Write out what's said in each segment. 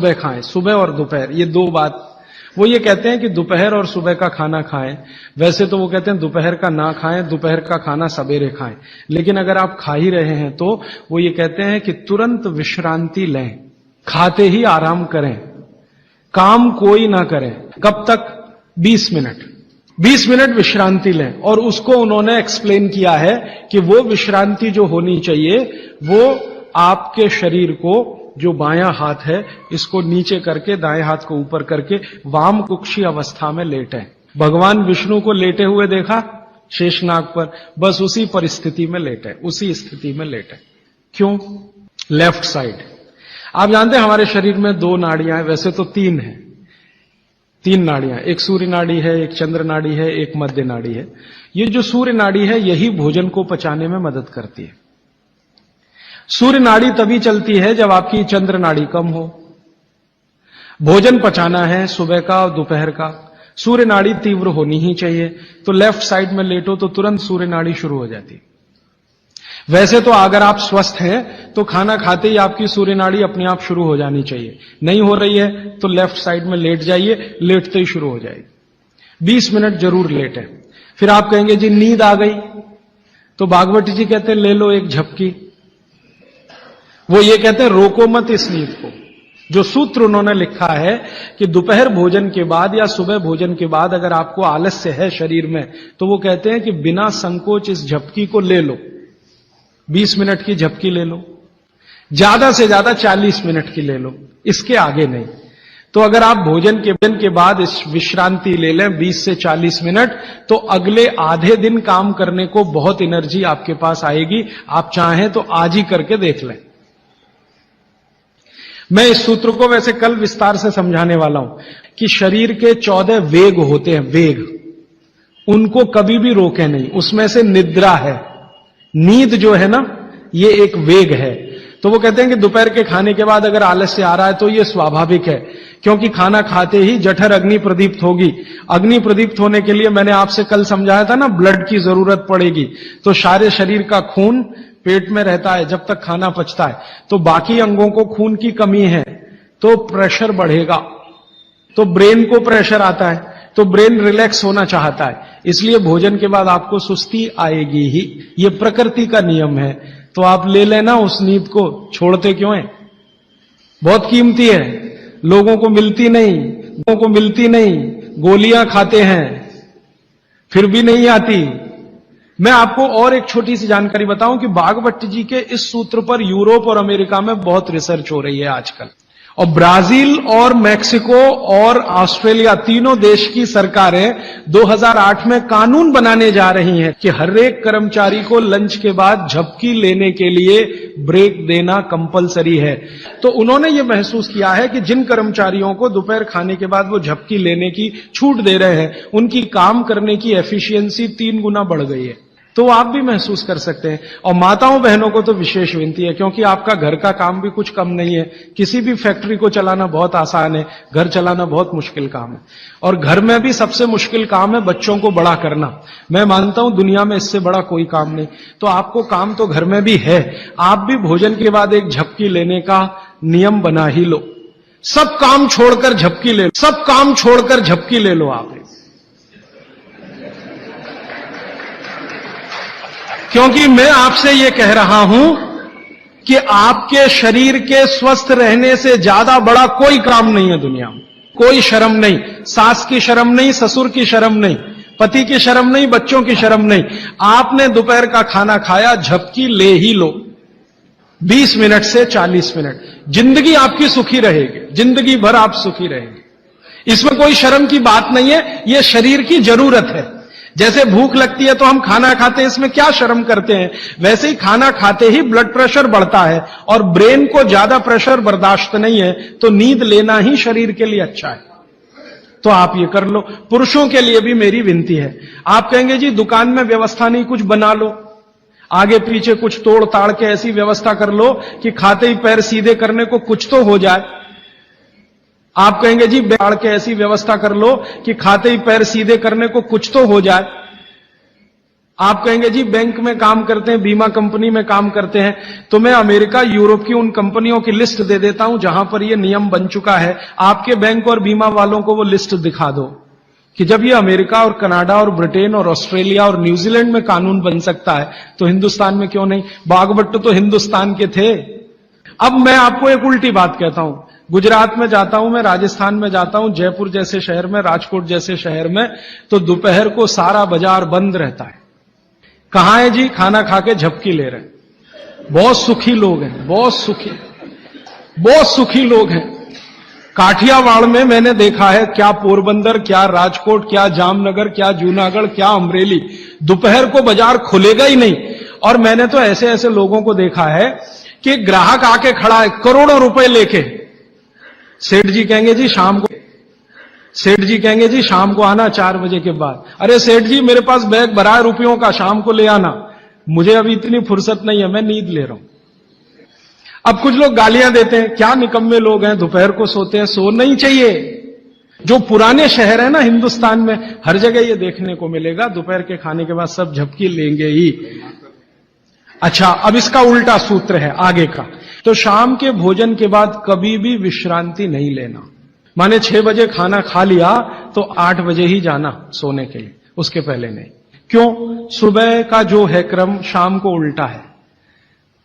सुबह खाएं, सुबह और दोपहर, ये दो बात। वो ये कहते हैं कि दोपहर और सुबह का खाना खाएं। वैसे तो वो कहते हैं दोपहर का ना खाएं, दोपहर का खाना सवेरे खाएं। लेकिन अगर आप खा ही रहे हैं तो वो ये कहते हैं कि तुरंत विश्रांति लें, खाते ही आराम करें, काम कोई ना करें। कब तक? 20 मिनट। 20 मिनट विश्रांति लें। और उसको उन्होंने एक्सप्लेन किया है कि वो विश्रांति जो होनी चाहिए वो आपके शरीर को, जो बायां हाथ है इसको नीचे करके दाएं हाथ को ऊपर करके वाम कुक्षी अवस्था में लेटें। भगवान विष्णु को लेटे हुए देखा शेषनाग पर, बस उसी परिस्थिति में लेटें, उसी स्थिति में लेटें। क्यों? Left side. आप जानते हैं हमारे शरीर में 2 नाड़ियां हैं, वैसे तो 3 है, 3 नाड़ियां, एक सूर्य नाड़ी है, एक चंद्र नाड़ी है, एक मध्य नाड़ी है। ये जो सूर्य नाड़ी है यही भोजन को पचाने में मदद करती है। सूर्य नाड़ी तभी चलती है जब आपकी चंद्र नाड़ी कम हो। भोजन पचाना है सुबह का और दोपहर का, सूर्य नाड़ी तीव्र होनी ही चाहिए। तो लेफ्ट साइड में लेटो तो तुरंत सूर्य नाड़ी शुरू हो जाती। वैसे तो अगर आप स्वस्थ हैं तो खाना खाते ही आपकी सूर्य नाड़ी अपने आप शुरू हो जानी चाहिए। नहीं हो रही है तो लेफ्ट साइड में लेट जाइए, लेटते ही शुरू हो जाएगी। 20 मिनट जरूर लेटें। फिर आप कहेंगे जी नींद आ गई, तो भागवत जी कहते हैं ले लो एक झपकी। वो ये कहते हैं रोको मत इस नींद को। जो सूत्र उन्होंने लिखा है कि दोपहर भोजन के बाद या सुबह भोजन के बाद अगर आपको आलस्य है शरीर में, तो वो कहते हैं कि बिना संकोच इस झपकी को ले लो। 20 मिनट की झपकी ले लो, ज्यादा से ज्यादा 40 मिनट की ले लो, इसके आगे नहीं। तो अगर आप भोजन के बाद इस विश्रांति ले लें 20 से 40 मिनट, तो अगले आधे दिन काम करने को बहुत एनर्जी आपके पास आएगी। आप चाहें तो आज ही करके देख लें। मैं इस सूत्र को वैसे कल विस्तार से समझाने वाला हूं कि शरीर के 14 वेग होते हैं, वेग, उनको कभी भी रोके नहीं। उसमें से निद्रा है, नींद जो है ना, ये एक वेग है। तो वो कहते हैं कि दोपहर के खाने के बाद अगर आलस्य आ रहा है तो ये स्वाभाविक है, क्योंकि खाना खाते ही जठर अग्नि प्रदीप्त होगी। अग्नि प्रदीप्त होने के लिए मैंने आपसे कल समझाया था ना, ब्लड की जरूरत पड़ेगी। तो सारे शरीर का खून पेट में रहता है जब तक खाना पचता है, तो बाकी अंगों को खून की कमी है तो प्रेशर बढ़ेगा, तो ब्रेन को प्रेशर आता है, तो ब्रेन रिलैक्स होना चाहता है, इसलिए भोजन के बाद आपको सुस्ती आएगी ही। ये प्रकृति का नियम है। तो आप ले लेना उस नींद को, छोड़ते क्यों हैं? बहुत कीमती है, लोगों को मिलती नहीं, लोगों को मिलती नहीं। गोलियां खाते हैं फिर भी नहीं आती। मैं आपको और एक छोटी सी जानकारी बताऊं कि भागवत जी के इस सूत्र पर यूरोप और अमेरिका में बहुत रिसर्च हो रही है आजकल। और ब्राजील और मैक्सिको और ऑस्ट्रेलिया, तीनों देश की सरकारें 2008 में कानून बनाने जा रही हैं कि हर एक कर्मचारी को लंच के बाद झपकी लेने के लिए ब्रेक देना कंपलसरी है। तो उन्होंने ये महसूस किया है कि जिन कर्मचारियों को दोपहर खाने के बाद वो झपकी लेने की छूट दे रहे हैं, उनकी काम करने की एफिशिएंसी 3 गुना बढ़ गई है। तो आप भी महसूस कर सकते हैं। और माताओं बहनों को तो विशेष विनती है, क्योंकि आपका घर का काम भी कुछ कम नहीं है। किसी भी फैक्ट्री को चलाना बहुत आसान है, घर चलाना बहुत मुश्किल काम है। और घर में भी सबसे मुश्किल काम है बच्चों को बड़ा करना। मैं मानता हूं दुनिया में इससे बड़ा कोई काम नहीं। तो आपको काम तो घर में भी है, आप भी भोजन के बाद एक झपकी लेने का नियम बना ही लो। सब काम छोड़कर झपकी ले लो, सब काम छोड़कर झपकी ले लो आप। क्योंकि मैं आपसे यह कह रहा हूं कि आपके शरीर के स्वस्थ रहने से ज्यादा बड़ा कोई काम नहीं है दुनिया में। कोई शर्म नहीं, सास की शर्म नहीं, ससुर की शर्म नहीं, पति की शर्म नहीं, बच्चों की शर्म नहीं। आपने दोपहर का खाना खाया, झपकी ले ही लो 20 मिनट से 40 मिनट। जिंदगी आपकी सुखी रहेगी, जिंदगी भर आप सुखी रहेंगे। इसमें कोई शर्म की बात नहीं है, यह शरीर की जरूरत है। जैसे भूख लगती है तो हम खाना खाते हैं, इसमें क्या शर्म करते हैं? वैसे ही खाना खाते ही ब्लड प्रेशर बढ़ता है और ब्रेन को ज्यादा प्रेशर बर्दाश्त नहीं है, तो नींद लेना ही शरीर के लिए अच्छा है। तो आप ये कर लो। पुरुषों के लिए भी मेरी विनती है। आप कहेंगे जी दुकान में व्यवस्था नहीं, कुछ बना लो, आगे पीछे कुछ तोड़ ताड़ के ऐसी व्यवस्था कर लो कि खाते ही पैर सीधे करने को कुछ तो हो जाए। आप कहेंगे जी बैठ के ऐसी व्यवस्था कर लो कि खाते ही पैर सीधे करने को कुछ तो हो जाए। आप कहेंगे जी बैंक में काम करते हैं, बीमा कंपनी में काम करते हैं, तो मैं अमेरिका यूरोप की उन कंपनियों की लिस्ट दे देता हूं जहां पर यह नियम बन चुका है। आपके बैंक और बीमा वालों को वो लिस्ट दिखा दो कि जब ये अमेरिका और कनाडा और ब्रिटेन और ऑस्ट्रेलिया और न्यूजीलैंड में कानून बन सकता है तो हिंदुस्तान में क्यों नहीं। बागभट्ट तो हिंदुस्तान के थे। अब मैं आपको एक उल्टी बात कहता हूं, गुजरात में जाता हूं, मैं राजस्थान में जाता हूं, जयपुर जैसे शहर में, राजकोट जैसे शहर में, तो दोपहर को सारा बाजार बंद रहता है। कहां है जी? खाना खा के झपकी ले रहे हैं। बहुत सुखी लोग हैं, बहुत सुखी लोग हैं। काठियावाड़ में मैंने देखा है, क्या पोरबंदर, क्या राजकोट, क्या जामनगर, क्या जूनागढ़, क्या अमरेली, दोपहर को बाजार खुलेगा ही नहीं। और मैंने तो ऐसे ऐसे लोगों को देखा है कि ग्राहक आके खड़ा है करोड़ों रुपए लेके, सेठ जी कहेंगे जी शाम को आना 4 बजे के बाद। अरे सेठ जी मेरे पास बैग भरा है रुपयों का, शाम को ले आना, मुझे अभी इतनी फुर्सत नहीं है, मैं नींद ले रहा हूं। अब कुछ लोग गालियां देते हैं, क्या निकम्मे लोग हैं, दोपहर को सोते हैं। सोना ही चाहिए। जो पुराने शहर है ना हिंदुस्तान में, हर जगह ये देखने को मिलेगा, दोपहर के खाने के बाद सब झपकी लेंगे ही। अच्छा, अब इसका उल्टा सूत्र है आगे का। तो शाम के भोजन के बाद कभी भी विश्रांति नहीं लेना। माने 6 बजे खाना खा लिया तो 8 बजे ही जाना सोने के लिए, उसके पहले नहीं। क्यों? सुबह का जो है क्रम शाम को उल्टा है।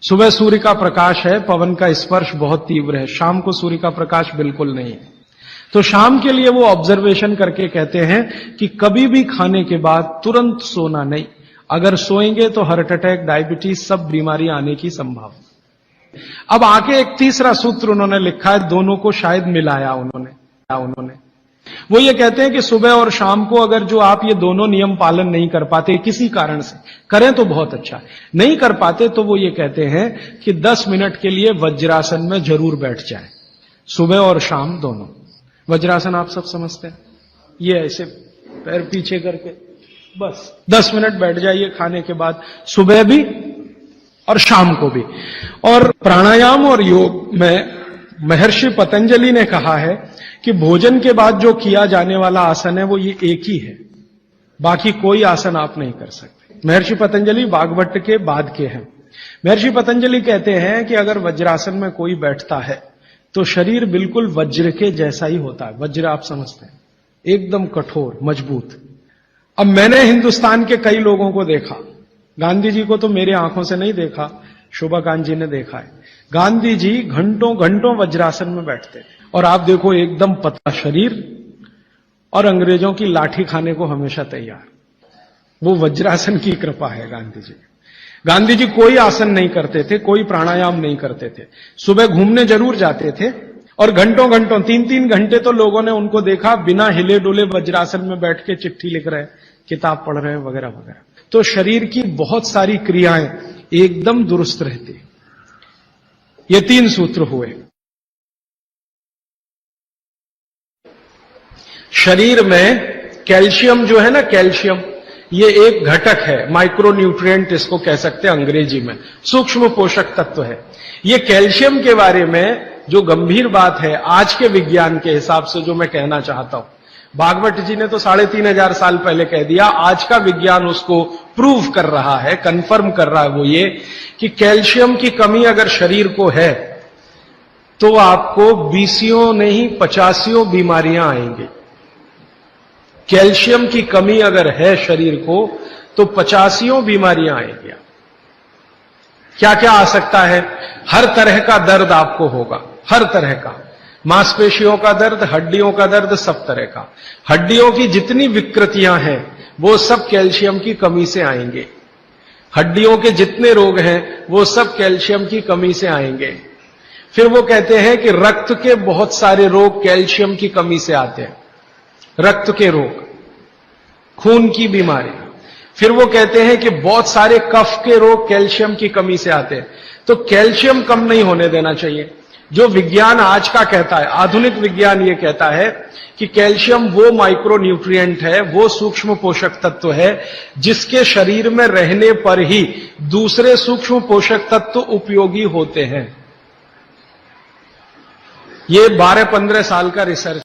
सुबह सूर्य का प्रकाश है, पवन का स्पर्श बहुत तीव्र है, शाम को सूर्य का प्रकाश बिल्कुल नहीं है। तो शाम के लिए वो ऑब्जर्वेशन करके कहते हैं कि कभी भी खाने के बाद तुरंत सोना नहीं। अगर सोएंगे तो हार्ट अटैक, डायबिटीज, सब बीमारी आने की संभावना। अब आके एक तीसरा सूत्र उन्होंने लिखा है, दोनों को शायद मिलाया उन्होंने। वो ये कहते हैं कि सुबह और शाम को अगर जो आप ये दोनों नियम पालन नहीं कर पाते किसी कारण से, करें तो बहुत अच्छा है, नहीं कर पाते तो वो ये कहते हैं कि 10 मिनट के लिए वज्रासन में जरूर बैठ जाए, सुबह और शाम दोनों। वज्रासन आप सब समझते हैं, ये ऐसे पैर पीछे करके बस 10 मिनट बैठ जाइए खाने के बाद, सुबह भी और शाम को भी। और प्राणायाम और योग में महर्षि पतंजलि ने कहा है कि भोजन के बाद जो किया जाने वाला आसन है वो ये एक ही है, बाकी कोई आसन आप नहीं कर सकते। महर्षि पतंजलि बागभट्ट के बाद के हैं। महर्षि पतंजलि कहते हैं कि अगर वज्रासन में कोई बैठता है तो शरीर बिल्कुल वज्र के जैसा ही होता है। वज्र आप समझते हैं, एकदम कठोर मजबूत। अब मैंने हिंदुस्तान के कई लोगों को देखा, गांधी जी को तो मेरी आंखों से नहीं देखा, शोभाकांत जी ने देखा है। गांधी जी घंटों घंटों वज्रासन में बैठते थे और आप देखो एकदम पतला शरीर और अंग्रेजों की लाठी खाने को हमेशा तैयार। वो वज्रासन की कृपा है गांधी जी। गांधी जी कोई आसन नहीं करते थे, कोई प्राणायाम नहीं करते थे। सुबह घूमने जरूर जाते थे और घंटों घंटों 3-3 घंटे तो लोगों ने उनको देखा बिना हिले डुले वज्रासन में बैठ के चिट्ठी लिख रहे, किताब पढ़ रहे वगैरह वगैरह। तो शरीर की बहुत सारी क्रियाएं एकदम दुरुस्त रहती। ये 3 सूत्र हुए। शरीर में कैल्शियम जो है ना, कैल्शियम ये एक घटक है, माइक्रो न्यूट्रिएंट इसको कह सकते हैं अंग्रेजी में, सूक्ष्म पोषक तत्व है। ये कैल्शियम के बारे में जो गंभीर बात है आज के विज्ञान के हिसाब से जो मैं कहना चाहता हूं, भागवत जी ने तो 3500 साल पहले कह दिया, आज का विज्ञान उसको प्रूव कर रहा है, कंफर्म कर रहा है। वो ये कि कैल्शियम की कमी अगर शरीर को है तो आपको 20 नहीं 85 बीमारियां आएंगी। कैल्शियम की कमी अगर है शरीर को तो 85 बीमारियां आएंगी। क्या क्या आ सकता है? हर तरह का दर्द आपको होगा, हर तरह का, मांसपेशियों का दर्द, हड्डियों का दर्द, सब तरह का। हड्डियों की जितनी विकृतियां हैं वो सब कैल्शियम की कमी से आएंगे। हड्डियों के जितने रोग हैं वो सब कैल्शियम की कमी से आएंगे। फिर वो कहते हैं कि रक्त के बहुत सारे रोग कैल्शियम की कमी से आते हैं, रक्त के रोग, खून की बीमारी। फिर वो कहते हैं कि बहुत सारे कफ के रोग कैल्शियम की कमी से आते हैं। तो कैल्शियम कम नहीं होने देना चाहिए। जो विज्ञान आज का कहता है, आधुनिक विज्ञान ये कहता है कि कैल्शियम वो माइक्रो न्यूट्रिएंट है, वो सूक्ष्म पोषक तत्व है जिसके शरीर में रहने पर ही दूसरे सूक्ष्म पोषक तत्व उपयोगी होते हैं। ये 12-15 साल का रिसर्च